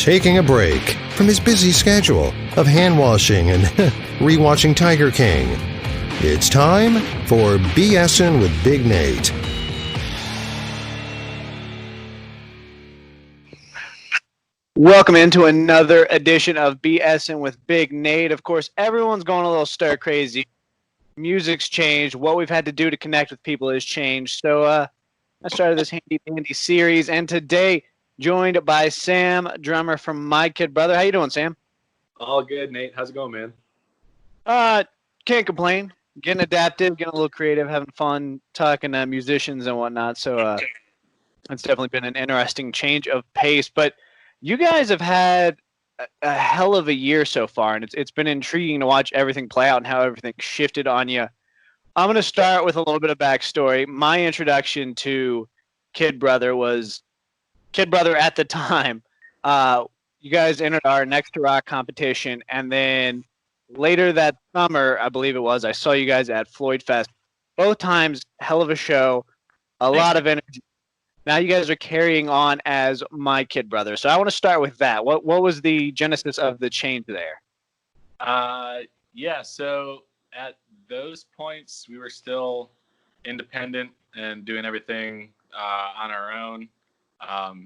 taking a break from his busy schedule of hand-washing and rewatching Tiger King. It's time for BSing with Big Nate. Welcome into another edition of BSing with Big Nate. Of course, everyone's going a little stir crazy. Music's changed. What we've had to do to connect with people has changed. So I started this handy series, and today joined by Sam, drummer from My Kid Brother. How you doing, Sam? All good, Nate. How's it going, man? Can't complain. Getting adaptive, getting a little creative, having fun, talking to musicians and whatnot. So it's definitely been an interesting change of pace. But you guys have had a hell of a year so far, and it's been intriguing to watch everything play out and how everything shifted on you. I'm going to start with a little bit of backstory. My introduction to Kid Brother was Kid Brother at the time. You guys entered our Next to Rock competition, and then later that summer, I believe it was, I saw you guys at Floyd Fest. Both times, hell of a show, a lot of energy. Now you guys are carrying on as My Kid Brother. So I want to start with that. What was the genesis of the change there? Yeah, so at those points, we were still independent and doing everything on our own,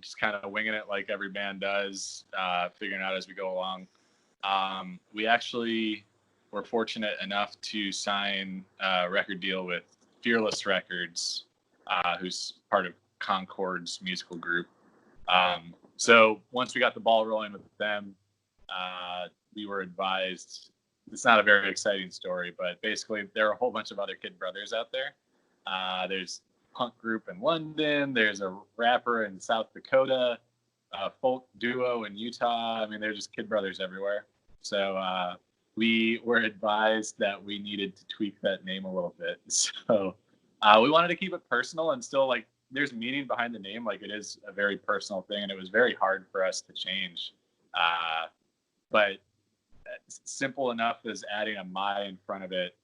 just kind of winging it like every band does, figuring out as we go along. We actually were fortunate enough to sign a record deal with Fearless Records, who's part of Concord's musical group. So once we got the ball rolling with them, we were advised, it's not a very exciting story, but basically there are a whole bunch of other Kid Brothers out there. There's a punk group in London, there's a rapper in South Dakota, a folk duo in Utah. I mean, they're just Kid Brothers everywhere. So we were advised that we needed to tweak that name a little bit. So we wanted to keep it personal and still, like, there's meaning behind the name. Like, it is a very personal thing, and it was very hard for us to change. But simple enough as adding a my in front of it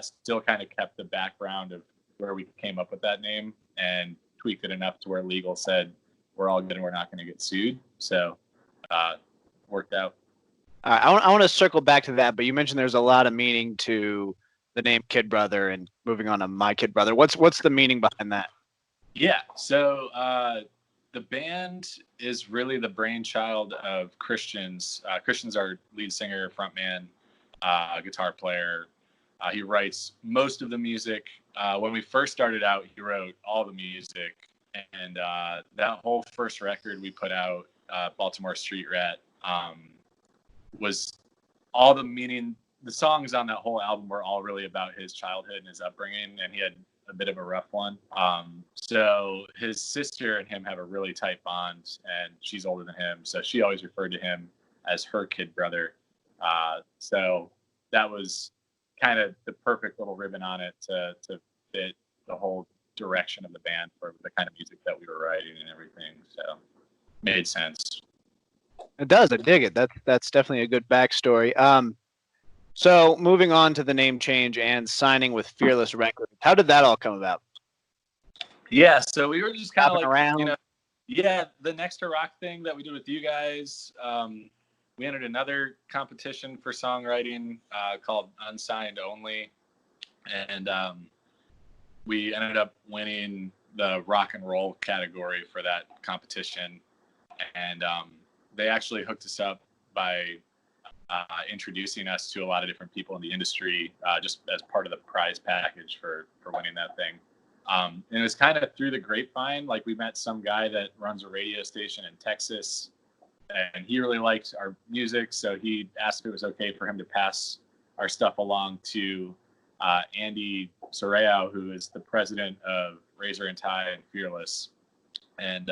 still kind of kept the background of where we came up with that name and tweaked it enough to where legal said we're all good and we're not going to get sued. So worked out. I want to circle back to that, but you mentioned there's a lot of meaning to the name Kid Brother and moving on to My Kid Brother. What's the meaning behind that? Yeah, so the band is really the brainchild of Christian's. Christian's our lead singer, frontman, guitar player. He writes most of the music. When we first started out, he wrote all the music. And that whole first record we put out, Baltimore Street Rat, was all the meaning. The songs on that whole album were all really about his childhood and his upbringing, and he had a bit of a rough one. So his sister and him have a really tight bond, and she's older than him, so she always referred to him as her kid brother. So that was kind of the perfect little ribbon on it to fit the whole direction of the band for the kind of music that we were writing and everything. So made sense. It does. I dig it. That's definitely a good backstory. So moving on to the name change and signing with Fearless Records, how did that all come about? Yeah, so we were just kind of like, around. The Next to Rock thing that we did with you guys. We entered another competition for songwriting called Unsigned Only, and we ended up winning the rock and roll category for that competition. And they actually hooked us up by introducing us to a lot of different people in the industry, just as part of the prize package for winning that thing. And it was kind of through the grapevine. Like, we met some guy that runs a radio station in Texas, and he really liked our music, so he asked if it was okay for him to pass our stuff along to Andy Soraya, who is the president of Razor and Tie and Fearless. And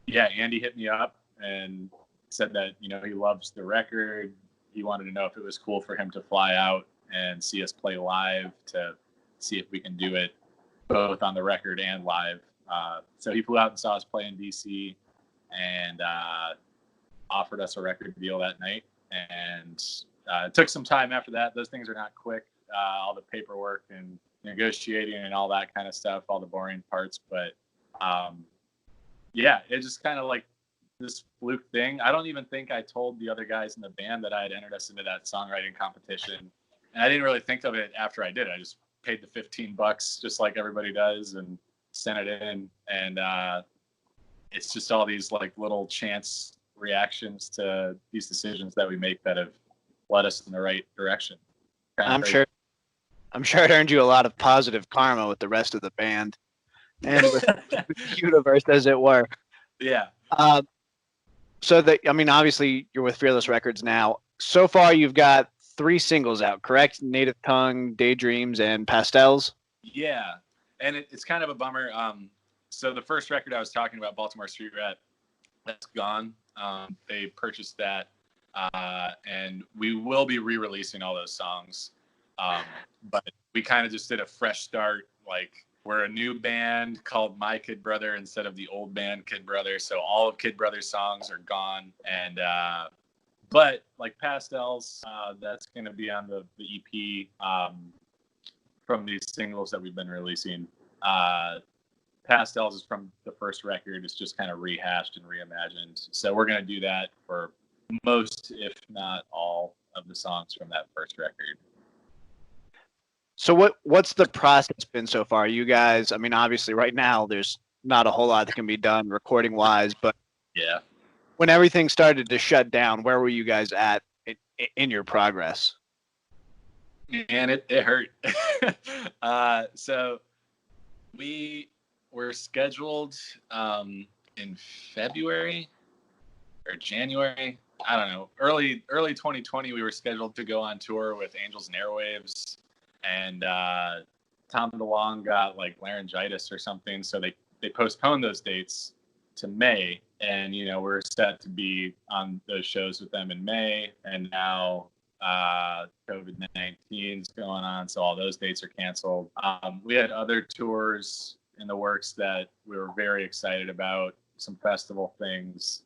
Andy hit me up and said that, he loves the record. He wanted to know if it was cool for him to fly out and see us play live to see if we can do it both on the record and live. So he flew out and saw us play in DC and offered us a record deal that night. And it took some time after that. Those things are not quick. All the paperwork and negotiating and all that kind of stuff, all the boring parts. But it just kind of like this fluke thing. I don't even think I told the other guys in the band that I had entered us into that songwriting competition. And I didn't really think of it after I did it. I just paid the $15 just like everybody does and sent it in. And it's just all these like little chance reactions to these decisions that we make that have led us in the right direction. I'm sure it earned you a lot of positive karma with the rest of the band and with the universe, as it were. Yeah. Obviously you're with Fearless Records now. So far, you've got 3 singles out, correct? Native Tongue, Daydreams, and Pastels. Yeah, and it's kind of a bummer. So the first record I was talking about, Baltimore Street Rat, that's gone. They purchased that, and we will be re-releasing all those songs. But we kind of just did a fresh start. Like, we're a new band called My Kid Brother instead of the old band Kid Brother. So all of Kid Brother's songs are gone. And but like Pastels, that's going to be on the EP from these singles that we've been releasing. Pastels is from the first record. It's just kind of rehashed and reimagined. So we're going to do that for most, if not all, of the songs from that first record. So what's the process been so far? You guys, I mean, obviously right now there's not a whole lot that can be done recording wise, but yeah, when everything started to shut down, where were you guys at in your progress? And it hurt. So we were scheduled in February or January. I don't know. Early 2020, we were scheduled to go on tour with Angels and Airwaves. And Tom DeLonge got like laryngitis or something, so they postponed those dates to May. And we're set to be on those shows with them in May. And now COVID-19 is going on, so all those dates are canceled. We had other tours in the works that we were very excited about, some festival things,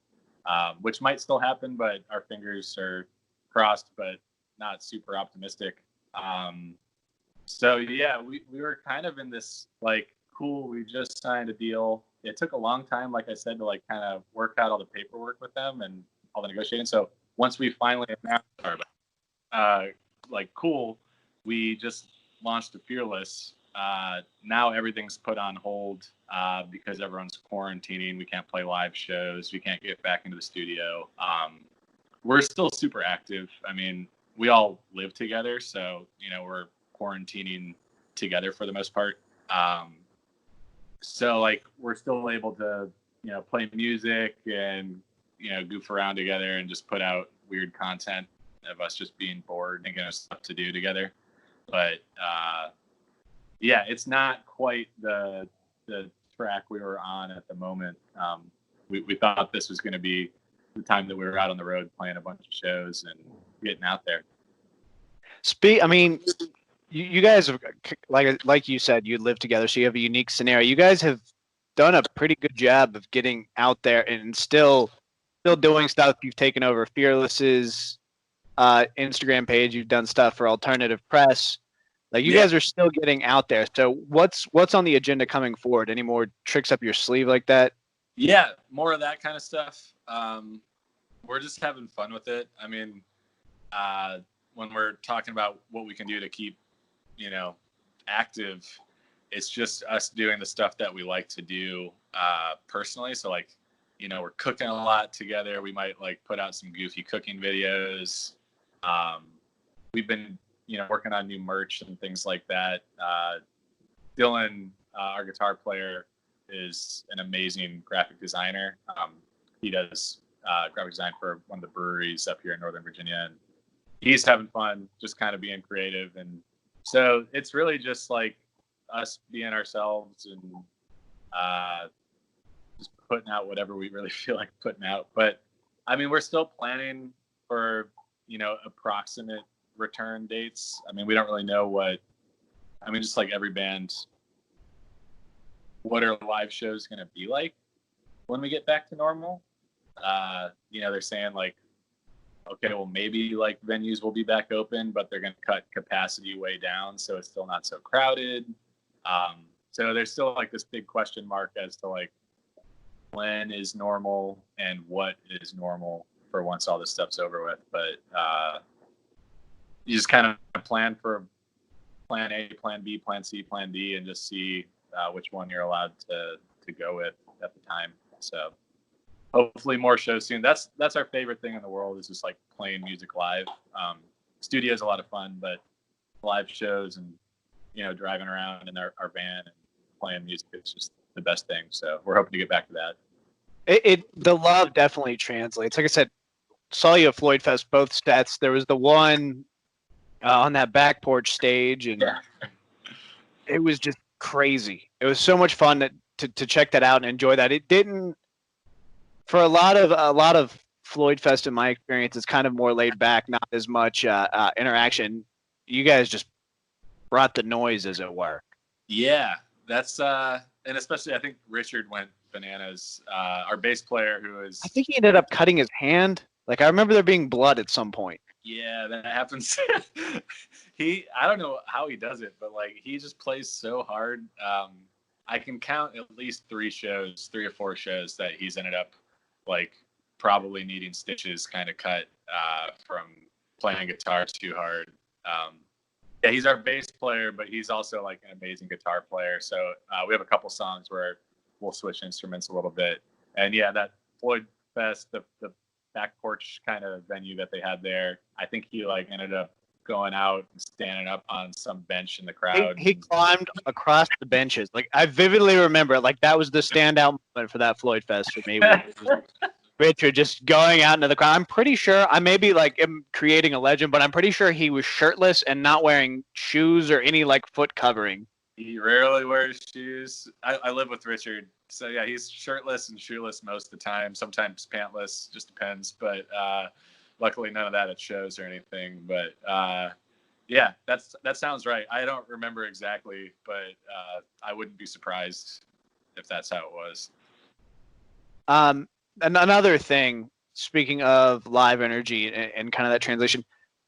which might still happen, but our fingers are crossed, but not super optimistic. So yeah, we were kind of in this like, cool, we just signed a deal. It took a long time, like I said, to like kind of work out all the paperwork with them and all the negotiating. So once we finally announced cool, we just launched a Fearless. Now everything's put on hold because everyone's quarantining. We can't play live shows. We can't get back into the studio. We're still super active. I mean, we all live together, so we're quarantining together for the most part. So like we're still able to play music and goof around together and just put out weird content of us just being bored and getting stuff to do together. But yeah, it's not quite the track we were on at the moment. We thought this was going to be the time that we were out on the road playing a bunch of shows and getting out there. You guys have, like you said, you live together, so you have a unique scenario. You guys have done a pretty good job of getting out there and still doing stuff. You've taken over Fearless's Instagram page. You've done stuff for Alternative Press. Like you guys are still getting out there. So what's on the agenda coming forward? Any more tricks up your sleeve like that? Yeah, more of that kind of stuff. We're just having fun with it. I mean, when we're talking about what we can do to keep active, it's just us doing the stuff that we like to do personally. So like we're cooking a lot together. We might like put out some goofy cooking videos. We've been working on new merch and things like that. Dylan, our guitar player, is an amazing graphic designer. He does graphic design for one of the breweries up here in Northern Virginia, and he's having fun just kind of being creative. And so it's really just like us being ourselves and just putting out whatever we really feel like putting out. But I mean, we're still planning for approximate return dates. I mean, we don't really know just like every band, what are live shows going to be like when we get back to normal? They're saying like, okay, well maybe like venues will be back open, but they're going to cut capacity way down, so it's still not so crowded. So there's still like this big question mark as to like when is normal and what is normal for once all this stuff's over with. But you just kind of plan for plan A, plan B, plan C, plan D, and just see which one you're allowed to go with at the time. So hopefully more shows soon. That's our favorite thing in the world, is just like playing music live. Studio is a lot of fun, but live shows and, you know, driving around in our van and playing music is just the best thing. So we're hoping to get back to that. The love definitely translates. Like I said, saw you at Floyd Fest, both sets. There was the one on that back porch stage, and it was just crazy. It was so much fun to check that out and enjoy that. It didn't, for a lot of Floyd Fest in my experience, it's kind of more laid back, not as much interaction. You guys just brought the noise, as it were. Yeah, that's and especially I think Richard went bananas. Our bass player, who is, I think he ended up cutting his hand. Like, I remember there being blood at some point. yeah, that happens. I don't know how he does it, but like he just plays so hard. I can count at least 3 or 4 shows that he's ended up like probably needing stitches kind of cut from playing guitar too hard. Yeah, he's our bass player, but he's also like an amazing guitar player. So we have a couple songs where we'll switch instruments a little bit. And yeah, that Floyd Fest, the back porch kind of venue that they had there, I think he like ended up going out and standing up on some bench in the crowd. He climbed across the benches. Like, I vividly remember, like, that was the standout moment for that Floyd Fest for me. Richard just going out into the crowd. I'm pretty sure, I may be like am creating a legend, but I'm pretty sure he was shirtless and not wearing shoes or any like foot covering. He rarely wears shoes. I live with Richard, so yeah, he's shirtless and shoeless most of the time. Sometimes pantless, just depends. But luckily, none of that at shows or anything. But yeah, that sounds right. I don't remember exactly, but I wouldn't be surprised if that's how it was. And another thing, speaking of live energy and kind of that transition,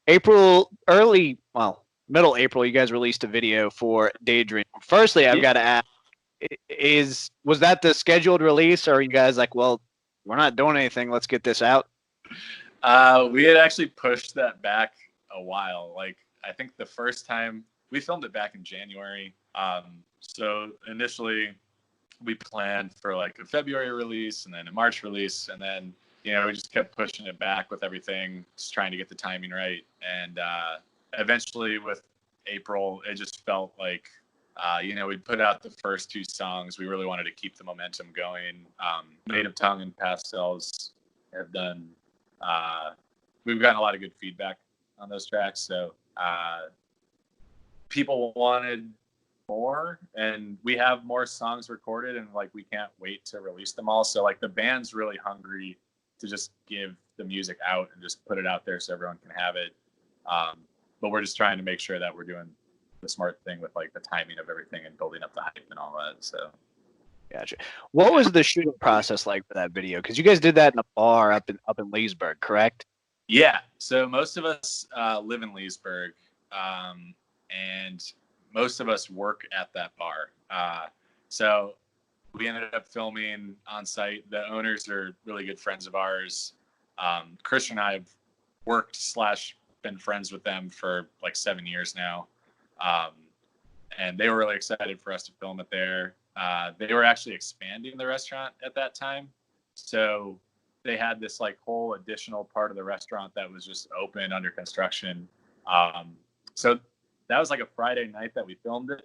middle April, you guys released a video for Daydream. Firstly, I've got to ask, was that the scheduled release, or are you guys like, well, we're not doing anything, let's get this out? We had actually pushed that back a while. Like, I think the first time we filmed it back in January. So initially we planned for like a February release and then a March release. And then, you know, we just kept pushing it back with everything, just trying to get the timing right. And eventually with April, it just felt like, you know, we'd put out the first 2 songs. We really wanted to keep the momentum going. Native Tongue and Pastels have done, we've gotten a lot of good feedback on those tracks. So people wanted more, and we have more songs recorded, and like we can't wait to release them all. So like the band's really hungry to just give the music out and just put it out there so everyone can have it. But we're just trying to make sure that we're doing the smart thing with like the timing of everything and building up the hype and all that. So Gotcha. What was the shooting process like for that video? Because you guys did that in a bar up in Leesburg, correct? yeah, so most of us live in Leesburg, and most of us work at that bar. So we ended up filming on site. The owners are really good friends of ours. Chris and I have worked / been friends with them for like 7 years now. And they were really excited for us to film it there. They were actually expanding the restaurant at that time. So they had this like whole additional part of the restaurant that was just open under construction. So that was like a Friday night that we filmed it.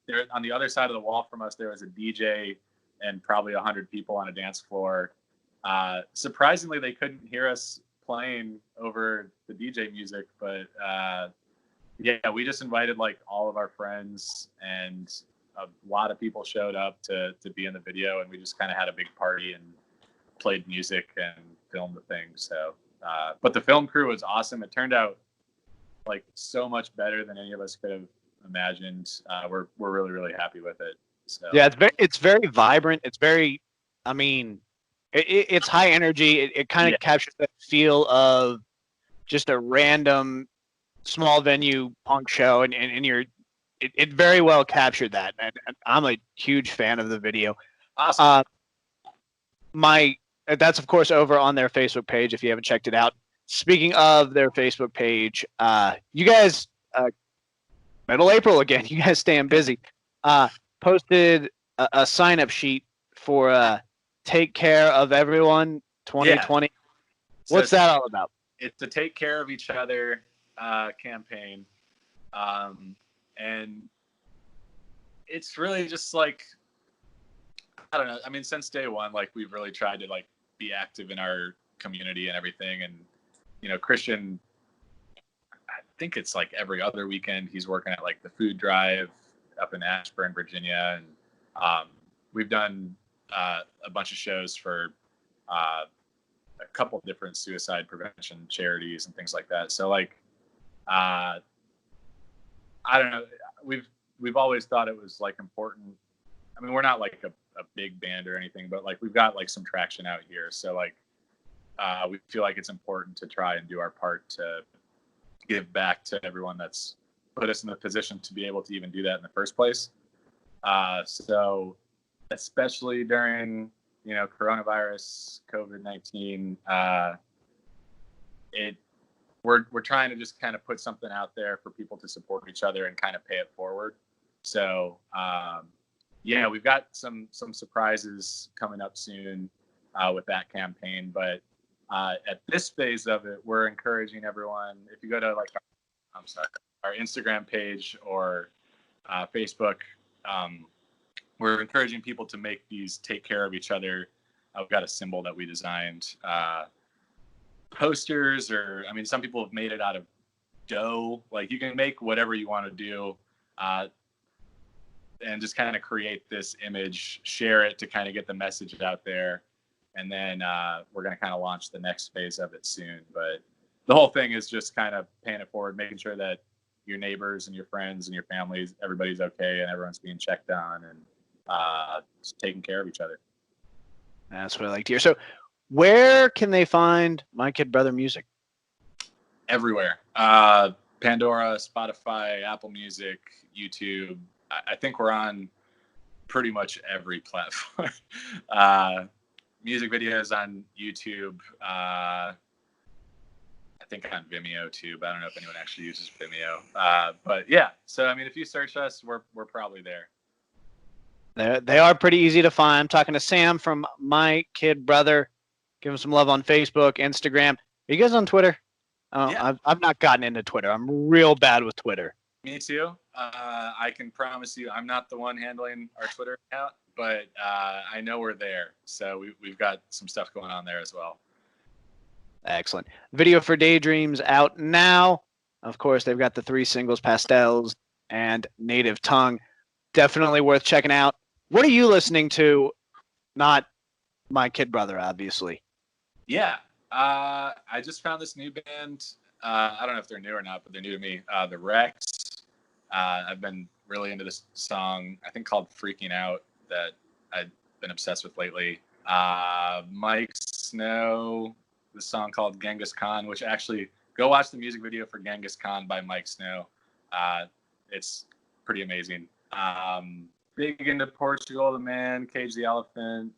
There on the other side of the wall from us, there was a DJ and probably 100 people on a dance floor. Surprisingly, they couldn't hear us playing over the DJ music, but yeah, we just invited like all of our friends, and a lot of people showed up to be in the video, and we just kind of had a big party and played music and filmed the thing. So, but the film crew was awesome. It turned out like so much better than any of us could have imagined. We're really, really happy with it. So yeah, it's very vibrant. It's very, I mean, it's high energy. It kind of captures that feel of just a random small venue punk show, and it very well captured that. And I'm a huge fan of the video. Awesome. That's of course over on their Facebook page if you haven't checked it out. Speaking of their Facebook page, you guys, middle April again, you guys staying busy, posted a sign up sheet for Take Care of Everyone 2020. Yeah. What's So that all about? it's the Take Care of Each Other campaign. And it's really just like, I don't know. I mean, since day one, like we've really tried to like be active in our community and everything. And, you know, Christian, I think it's like every other weekend he's working at like the food drive up in Ashburn, Virginia. And we've done a bunch of shows for a couple different suicide prevention charities and things like that. So like, I don't know. We've always thought it was like important. I mean, we're not like a big band or anything, but like we've got like some traction out here. So like, we feel like it's important to try and do our part to give back to everyone that's put us in the position to be able to even do that in the first place. So especially during, you know, coronavirus, COVID-19, we're trying to just kind of put something out there for people to support each other and kind of pay it forward. So, yeah, we've got some surprises coming up soon with that campaign. But at this phase of it, we're encouraging everyone, if you go to like our Instagram page or Facebook, we're encouraging people to make these Take Care of Each Other. I've got a symbol that we designed. Posters, or I mean, some people have made it out of dough. Like you can make whatever you want to do, and just kind of create this image, share it to kind of get the message out there, and then we're going to kind of launch the next phase of it soon. But the whole thing is just kind of paying it forward, making sure that your neighbors and your friends and your families, everybody's okay and everyone's being checked on and just taking care of each other. That's what I like to hear. So, where can they find My Kid Brother music? Everywhere. Pandora, Spotify, Apple Music, YouTube. I think we're on pretty much every platform. Music videos on YouTube. I think on Vimeo too, but I don't know if anyone actually uses Vimeo. But yeah, so I mean, if you search us, we're probably there. They are pretty easy to find. I'm talking to Sam from My Kid Brother. Give him some love on Facebook, Instagram. Are you guys on Twitter? Yeah. I've not gotten into Twitter. I'm real bad with Twitter. Me too. I can promise you I'm not the one handling our Twitter account, but I know we're there. So we've got some stuff going on there as well. Excellent. Video for Daydreams out now. Of course, they've got the 3 singles, Pastels and Native Tongue. Definitely worth checking out. What are you listening to? Not My Kid Brother, obviously. Yeah. I just found this new band. I don't know if they're new or not, but they're new to me. The Rex. I've been really into this song, I think called Freaking Out, that I've been obsessed with lately. Mike Snow, the song called Genghis Khan, which actually, go watch the music video for Genghis Khan by Mike Snow. It's pretty amazing. Big into Portugal the Man, Cage the Elephant,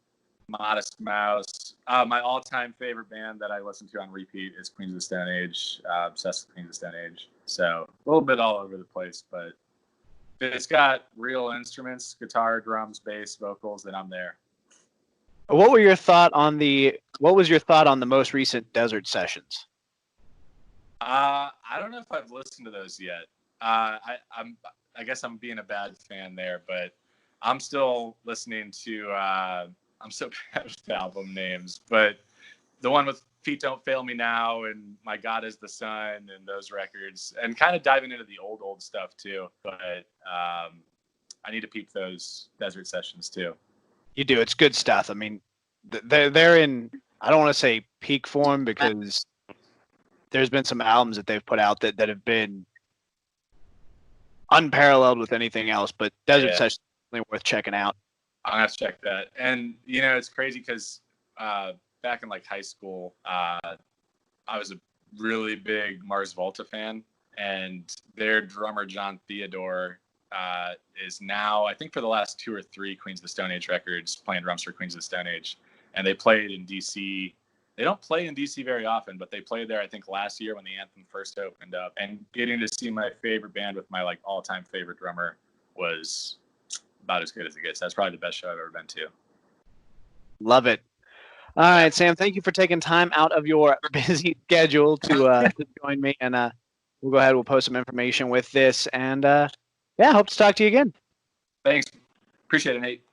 Modest Mouse. My all-time favorite band that I listen to on repeat is Queens of the Stone Age. Obsessed with Queens of the Stone Age. So a little bit all over the place, but if it's got real instruments, guitar, drums, bass, vocals, then I'm there. What was your thought on the most recent Desert Sessions? I don't know if I've listened to those yet. I guess I'm being a bad fan there, but I'm still listening to. I'm so bad with album names, but the one with Feet Don't Fail Me Now and My God Is the Sun and those records, and kind of diving into the old stuff too. But I need to peep those Desert Sessions too. You do. It's good stuff. I mean, they're in, I don't want to say peak form because there's been some albums that they've put out that have been unparalleled with anything else, but Desert Sessions is definitely worth checking out. I'm gonna have to check that. And you know, it's crazy because back in like high school, I was a really big Mars Volta fan, and their drummer John Theodore is now, I think, for the last 2 or 3 Queens of the Stone Age records, playing drums for Queens of the Stone Age. and they played in DC. They don't play in DC very often, but they played there, I think, last year when the Anthem first opened up. And getting to see my favorite band with my like all-time favorite drummer was about as good as it gets. That's probably the best show I've ever been to. Love it. All right, Sam, thank you for taking time out of your busy schedule to join me. And we'll go ahead. We'll post some information with this. And, yeah, hope to talk to you again. Thanks. Appreciate it, Nate.